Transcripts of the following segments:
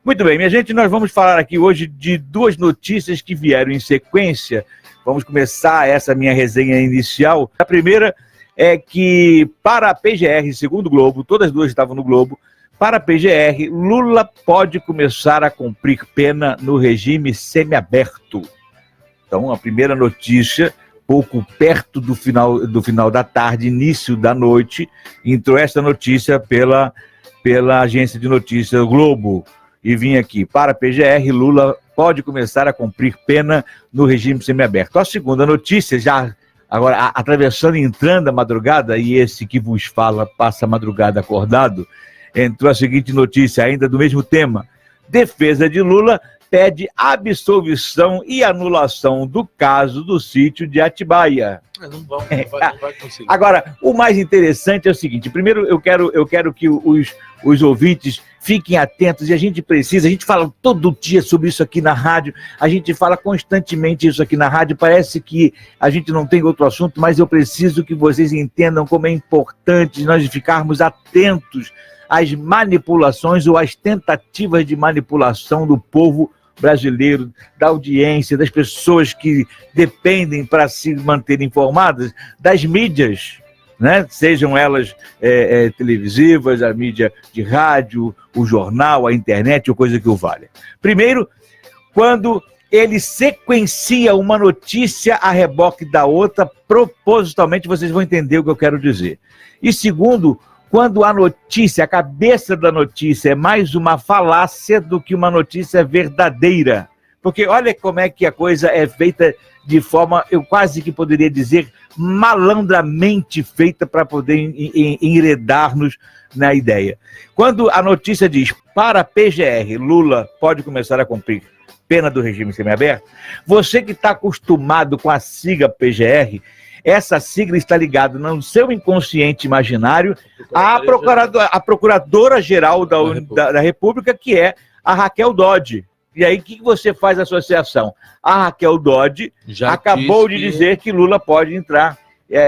Muito bem, minha gente, nós vamos falar aqui hoje de duas notícias que vieram em sequência. Vamos começar essa minha resenha inicial. A primeira é que, para a PGR, segundo o Globo, todas as duas estavam no Globo, para a PGR, Lula pode começar a cumprir pena no regime semiaberto. Então, a primeira notícia, pouco perto do final da tarde, início da noite, entrou esta notícia pela agência de notícias Globo. E vim aqui, para a PGR, Lula pode começar a cumprir pena no regime semiaberto. A segunda notícia, já agora atravessando e entrando a madrugada, e esse que vos fala passa a madrugada acordado, entrou a seguinte notícia, ainda do mesmo tema. Defesa de Lula pede absolvição e anulação do caso do sítio de Atibaia. Não vai conseguir. Agora, o mais interessante é o seguinte, primeiro eu quero que os ouvintes fiquem atentos, e a gente fala todo dia sobre isso aqui na rádio, a gente fala constantemente isso aqui na rádio, parece que a gente não tem outro assunto, mas eu preciso que vocês entendam como é importante nós ficarmos atentos às manipulações ou às tentativas de manipulação do povo brasileiro, da audiência, das pessoas que dependem para se manter informadas, das mídias, né? Sejam elas televisivas, a mídia de rádio, o jornal, a internet ou coisa que o valha. Primeiro, quando ele sequencia uma notícia a reboque da outra, propositalmente, vocês vão entender o que eu quero dizer. E segundo, quando a notícia, a cabeça da notícia é mais uma falácia do que uma notícia verdadeira. Porque olha como é que a coisa é feita de forma, eu quase que poderia dizer, malandramente feita para poder enredar-nos na ideia. Quando a notícia diz, para a PGR, Lula pode começar a cumprir pena do regime semiaberto, você que está acostumado com a sigla PGR, essa sigla está ligada no seu inconsciente imaginário à Procuradora-Geral da República, que é a Raquel Dodge. E aí, o que você faz a associação? A Raquel Dodge acabou de dizer que Lula pode entrar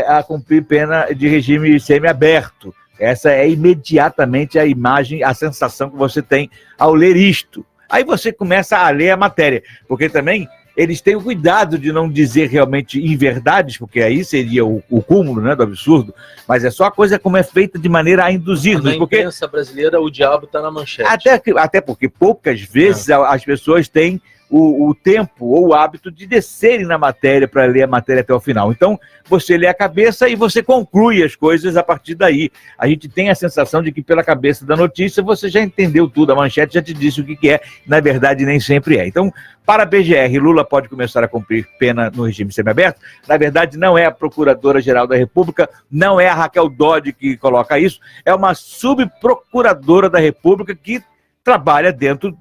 a cumprir pena de regime semiaberto. Essa é imediatamente a imagem, a sensação que você tem ao ler isto. Aí você começa a ler a matéria, porque também eles têm o cuidado de não dizer realmente inverdades, porque aí seria o cúmulo, né, do absurdo, mas é só a coisa como é feita de maneira a induzir-nos. Na imprensa brasileira, o diabo está na manchete. Até porque poucas vezes as pessoas têm o tempo ou o hábito de descerem na matéria para ler a matéria até o final. Então, você lê a cabeça e você conclui as coisas a partir daí. A gente tem a sensação de que pela cabeça da notícia você já entendeu tudo, a manchete já te disse o que é, na verdade nem sempre é. Então, para a PGR, Lula pode começar a cumprir pena no regime semiaberto. Na verdade, não é a Procuradora-Geral da República, não é a Raquel Dodge que coloca isso, é uma subprocuradora da República que trabalha dentro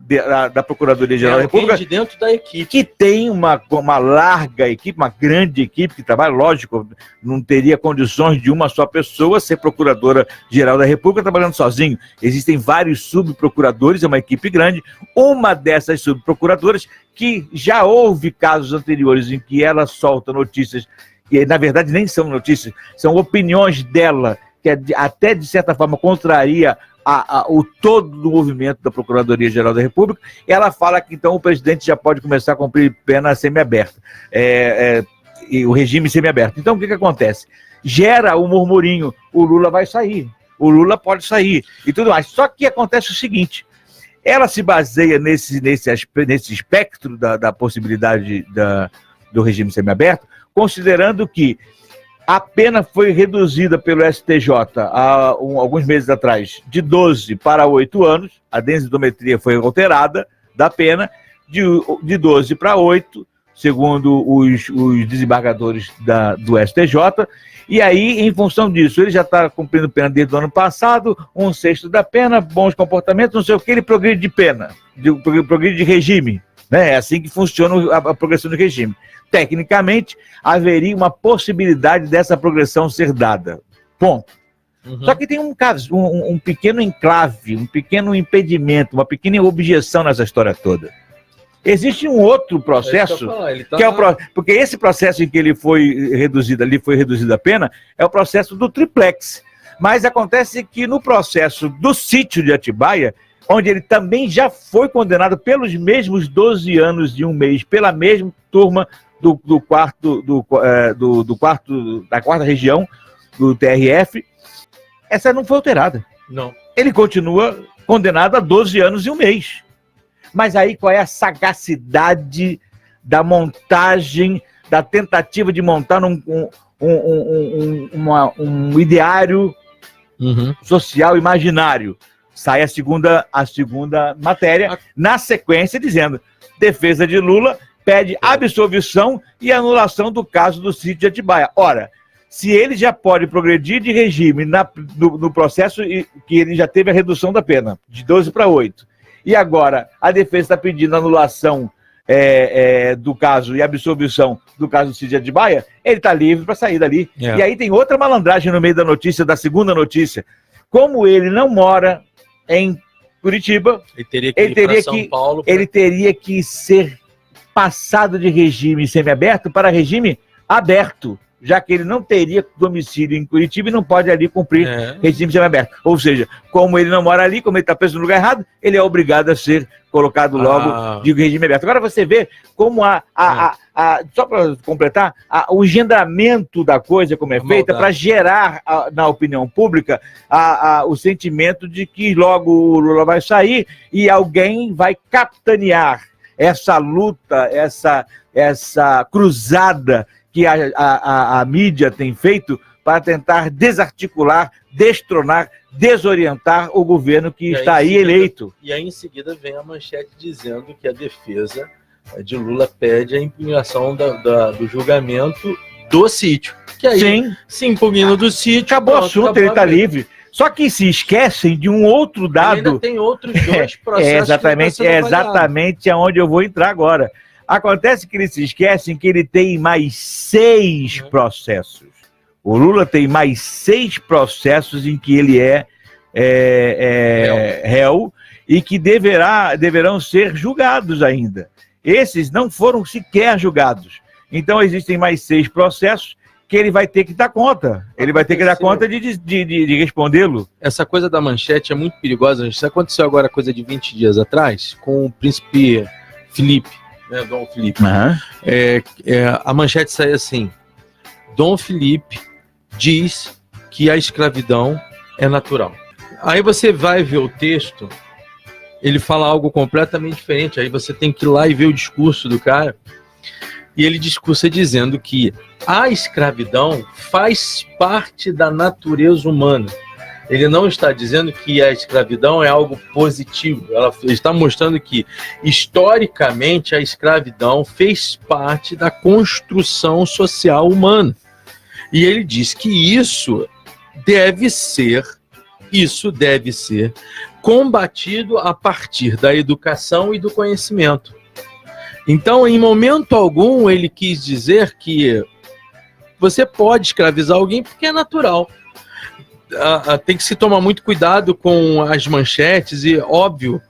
da Procuradoria-Geral da República. De dentro da equipe. Que tem uma larga equipe, uma grande equipe que trabalha, lógico, não teria condições de uma só pessoa ser Procuradora-Geral da República trabalhando sozinho. Existem vários subprocuradores, é uma equipe grande. Uma dessas subprocuradoras, que já houve casos anteriores em que ela solta notícias, que na verdade nem são notícias, são opiniões dela, que até de certa forma contraria o todo do movimento da Procuradoria-Geral da República. Ela fala que então o presidente já pode começar a cumprir pena semiaberta, e o regime semiaberto. Então o que acontece? Gera um murmurinho, o Lula vai sair, o Lula pode sair e tudo mais. Só que acontece o seguinte, ela se baseia nesse espectro da possibilidade do regime semiaberto, considerando que a pena foi reduzida pelo STJ há alguns meses atrás de 12 para 8 anos, a densidometria foi alterada da pena de 12 para 8, segundo os desembargadores do STJ, e aí, em função disso, ele já está cumprindo pena desde o ano passado, 1/6 da pena, bons comportamentos, não sei o que, ele progride de pena, progride de regime, né? É assim que funciona a progressão do regime. Tecnicamente, haveria uma possibilidade dessa progressão ser dada. Ponto. Uhum. Só que tem um caso, um pequeno enclave, um pequeno impedimento, uma pequena objeção nessa história toda. Existe um outro processo, porque esse processo em que ele foi reduzida a pena, é o processo do triplex. Mas acontece que no processo do sítio de Atibaia, onde ele também já foi condenado pelos mesmos 12 anos e um mês, pela mesma turma da quarta região do TRF. Essa não foi alterada. Não. Ele continua condenado a 12 anos e um mês. Mas aí qual é a sagacidade da montagem, da tentativa de montar um ideário social imaginário? Sai a segunda matéria, na sequência, dizendo: defesa de Lula pede absolvição e anulação do caso do sítio de Atibaia. Ora, se ele já pode progredir de regime no processo que ele já teve a redução da pena, de 12 para 8, e agora a defesa está pedindo anulação do caso e absolvição do caso do sítio de Atibaia, ele está livre para sair dali. E aí tem outra malandragem no meio da notícia, da segunda notícia. Como ele não mora em Curitiba, ele teria que ser passado de regime semiaberto para regime aberto, já que ele não teria domicílio em Curitiba e não pode ali cumprir regime semiaberto. Ou seja, como ele não mora ali, como ele está preso no lugar errado, ele é obrigado a ser colocado logo de regime aberto. Agora você vê como só para completar, o engendramento da coisa, como é feita, para gerar na opinião pública o sentimento de que logo o Lula vai sair e alguém vai capitanear essa luta, essa cruzada que a mídia tem feito para tentar desarticular, destronar, desorientar o governo que está aí eleito. E aí em seguida vem a manchete dizendo que a defesa de Lula pede a impugnação do julgamento do sítio. Que aí, se impugna do sítio... Acabou o assunto, ele está livre. Só que se esquecem de um outro dado... Ainda tem outros dois processos. Exatamente aonde eu vou entrar agora. Acontece que eles se esquecem que ele tem mais 6 processos. O Lula tem mais 6 processos em que ele é réu e que deverão ser julgados ainda. Esses não foram sequer julgados. Então existem mais 6 processos que ele vai ter que dar conta. Ele vai ter que dar conta de respondê-lo. Essa coisa da manchete é muito perigosa. Isso aconteceu agora, coisa de 20 dias atrás, com o príncipe Felipe. Dom Felipe. A manchete sai assim: Dom Felipe diz que a escravidão é natural. Aí você vai ver o texto, ele fala algo completamente diferente. Aí você tem que ir lá e ver o discurso do cara. E ele discursa dizendo que a escravidão faz parte da natureza humana. Ele não está dizendo que a escravidão é algo positivo. Ele está mostrando que, historicamente, a escravidão fez parte da construção social humana. E ele diz que isso deve ser combatido a partir da educação e do conhecimento. Então, em momento algum, ele quis dizer que você pode escravizar alguém porque é natural. Tem que se tomar muito cuidado com as manchetes e, óbvio,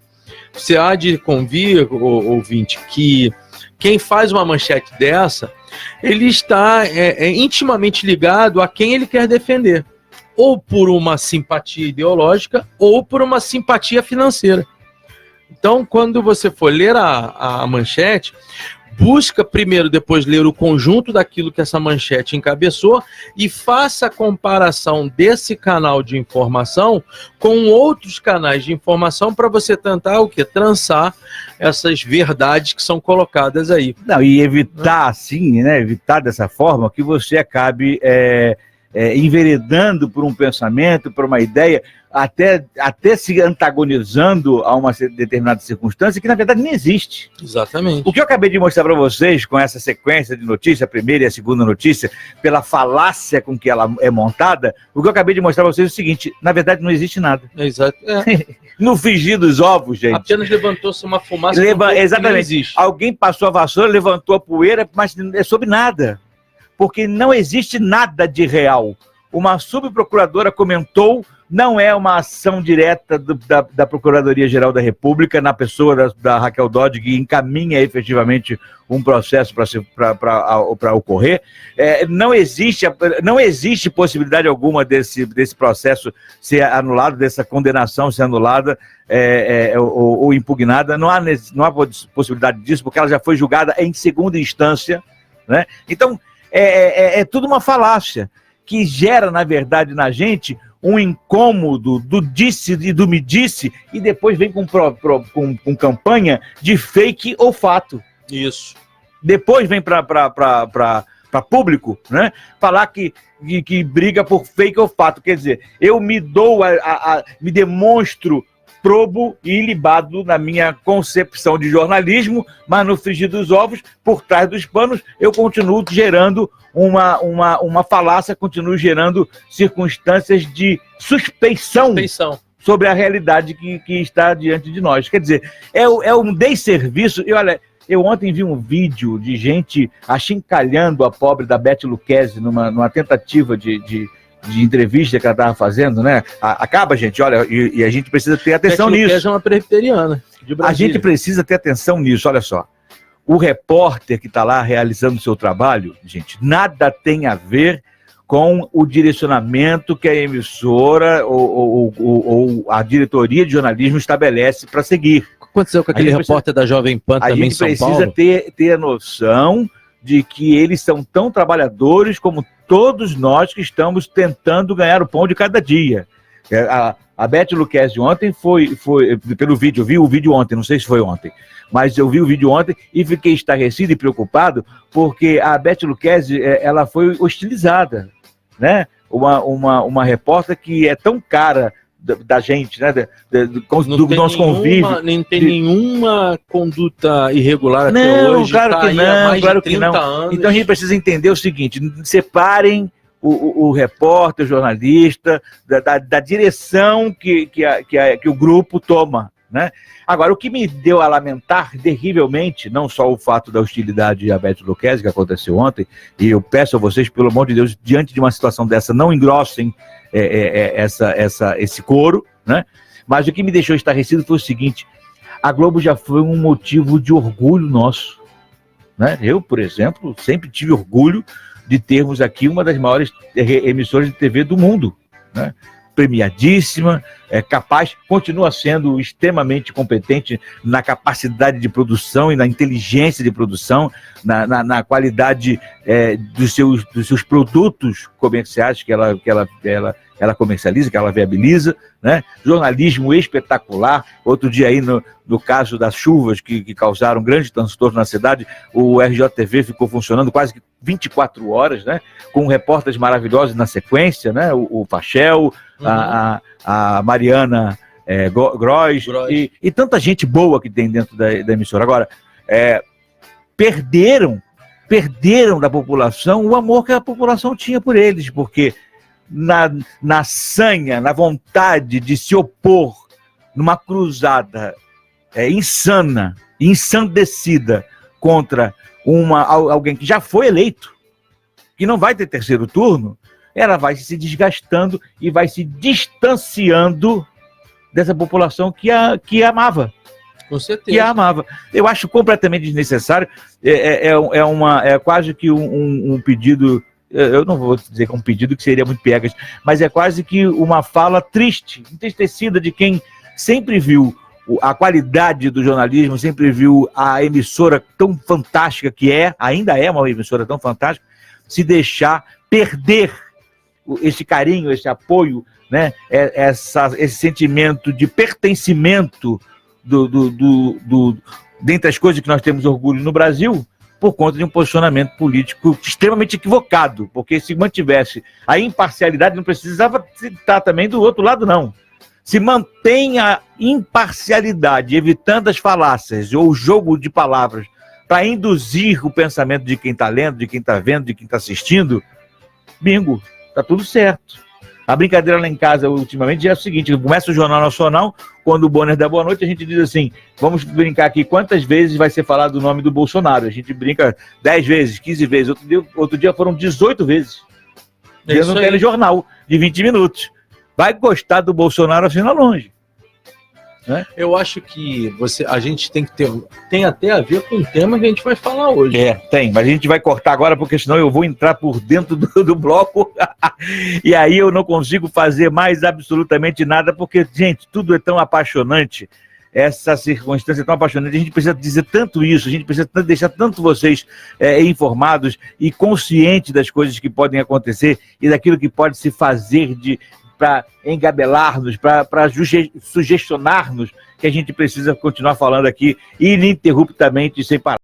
você há de convir, ouvinte, que quem faz uma manchete dessa, ele está intimamente ligado a quem ele quer defender, ou por uma simpatia ideológica ou por uma simpatia financeira. Então, quando você for ler a manchete, busca primeiro, depois ler o conjunto daquilo que essa manchete encabeçou e faça a comparação desse canal de informação com outros canais de informação para você tentar trançar essas verdades que são colocadas aí. Não, e evitar assim, né? Evitar dessa forma que você acabe enveredando por um pensamento, por uma ideia, até se antagonizando a uma determinada circunstância que, na verdade, nem existe. Exatamente. O que eu acabei de mostrar para vocês, com essa sequência de notícia, a primeira e a segunda notícia, pela falácia com que ela é montada, o que eu acabei de mostrar para vocês é o seguinte: na verdade, não existe nada. Exato. No frigir dos ovos, gente. Apenas levantou-se uma fumaça. Exatamente. Que não existe. Alguém passou a vassoura, levantou a poeira, mas é sobre nada. Porque não existe nada de real. uma subprocuradora comentou, não é uma ação direta da Procuradoria-Geral da República, na pessoa da Raquel Dodge, que encaminha efetivamente um processo para ocorrer. Não existe possibilidade alguma desse processo ser anulado, dessa condenação ser anulada ou impugnada. Não há possibilidade disso, porque ela já foi julgada em segunda instância, né? Então, é tudo uma falácia que gera, na verdade, na gente um incômodo do disse e do me disse, e depois vem com campanha de fake ou fato. Isso. Depois vem para público, né, falar que briga por fake ou fato. Quer dizer, eu me me demonstro probo e ilibado na minha concepção de jornalismo, mas no frigir dos ovos, por trás dos panos, eu continuo gerando uma falácia, continuo gerando circunstâncias de suspeição sobre a realidade que está diante de nós. Quer dizer, é um desserviço. E olha, eu ontem vi um vídeo de gente achincalhando a pobre da Beth Lucchesi numa tentativa de entrevista que ela estava fazendo, né? Acaba, gente, olha, e a gente precisa ter atenção nisso. Beth Lucchesi é uma presbiteriana de Brasília. A gente precisa ter atenção nisso, olha só. O repórter que está lá realizando o seu trabalho, gente, nada tem a ver com o direcionamento que a emissora ou a diretoria de jornalismo estabelece para seguir. O que aconteceu com aquele repórter da Jovem Pan também em São Paulo? A gente precisa ter a noção de que eles são tão trabalhadores como todos nós que estamos tentando ganhar o pão de cada dia. A Beth Lucchesi ontem foi pelo vídeo, eu vi o vídeo ontem, não sei se foi ontem, mas eu vi o vídeo ontem e fiquei estarrecido e preocupado porque a Beth Lucchesi, ela foi hostilizada, né? Uma repórter que é tão cara da gente, né? Do nosso convívio. Não tem nenhuma conduta irregular até não, hoje. Claro que não, claro que não. Anos. Então a gente precisa entender o seguinte: separem o repórter, o jornalista, da direção que o grupo toma, né? Agora, o que me deu a lamentar terrivelmente, não só o fato da hostilidade à Beth Lucchesi, que aconteceu ontem, e eu peço a vocês, pelo amor de Deus, diante de uma situação dessa, não engrossem esse coro, né? Mas o que me deixou estarrecido foi o seguinte: a Globo já foi um motivo de orgulho nosso, né? Eu, por exemplo, sempre tive orgulho de termos aqui uma das maiores emissoras de TV do mundo, né? Premiadíssima, capaz, continua sendo extremamente competente na capacidade de produção e na inteligência de produção, na qualidade dos seus produtos comerciais que ela comercializa, que ela viabiliza, né? Jornalismo espetacular. Outro dia aí, no caso das chuvas que causaram grande transtorno na cidade, o RJTV ficou funcionando quase que 24 horas, né? Com repórteres maravilhosos na sequência, né? O Fachel, a Mariana Gross e tanta gente boa que tem dentro da emissora. Agora, perderam da população o amor que a população tinha por eles, porque na sanha, na vontade de se opor numa cruzada insana, ensandecida contra alguém que já foi eleito, que não vai ter terceiro turno, ela vai se desgastando e vai se distanciando dessa população que a amava. Com certeza. Que a amava. Eu acho completamente desnecessário. É quase que um pedido. Eu não vou dizer que é um pedido que seria muito piegas, mas é quase que uma fala triste, entristecida de quem sempre viu a qualidade do jornalismo, sempre viu a emissora tão fantástica que ainda é uma emissora tão fantástica, se deixar perder esse carinho, esse apoio, né? Esse sentimento de pertencimento dentre as coisas que nós temos orgulho no Brasil, por conta de um posicionamento político extremamente equivocado, porque se mantivesse a imparcialidade, não precisava estar também do outro lado, não. Se mantém a imparcialidade, evitando as falácias ou o jogo de palavras para induzir o pensamento de quem está lendo, de quem está vendo, de quem está assistindo, bingo, tá tudo certo. A brincadeira lá em casa, ultimamente, é o seguinte: começa o Jornal Nacional, quando o Bonner dá boa noite, a gente diz assim, vamos brincar aqui, quantas vezes vai ser falado o nome do Bolsonaro? A gente brinca 10 vezes, 15 vezes, outro dia foram 18 vezes. dentro de um telejornal de 20 minutos. Vai gostar do Bolsonaro assim longe. Né? Eu acho que a gente tem que tem até a ver com o tema que a gente vai falar hoje. Tem, mas a gente vai cortar agora porque senão eu vou entrar por dentro do bloco e aí eu não consigo fazer mais absolutamente nada porque, gente, tudo é tão apaixonante, essa circunstância é tão apaixonante, a gente precisa dizer tanto isso, a gente precisa deixar tanto vocês informados e conscientes das coisas que podem acontecer e daquilo que pode se fazer para engabelar-nos, para sugestionar-nos, que a gente precisa continuar falando aqui ininterruptamente, sem parar.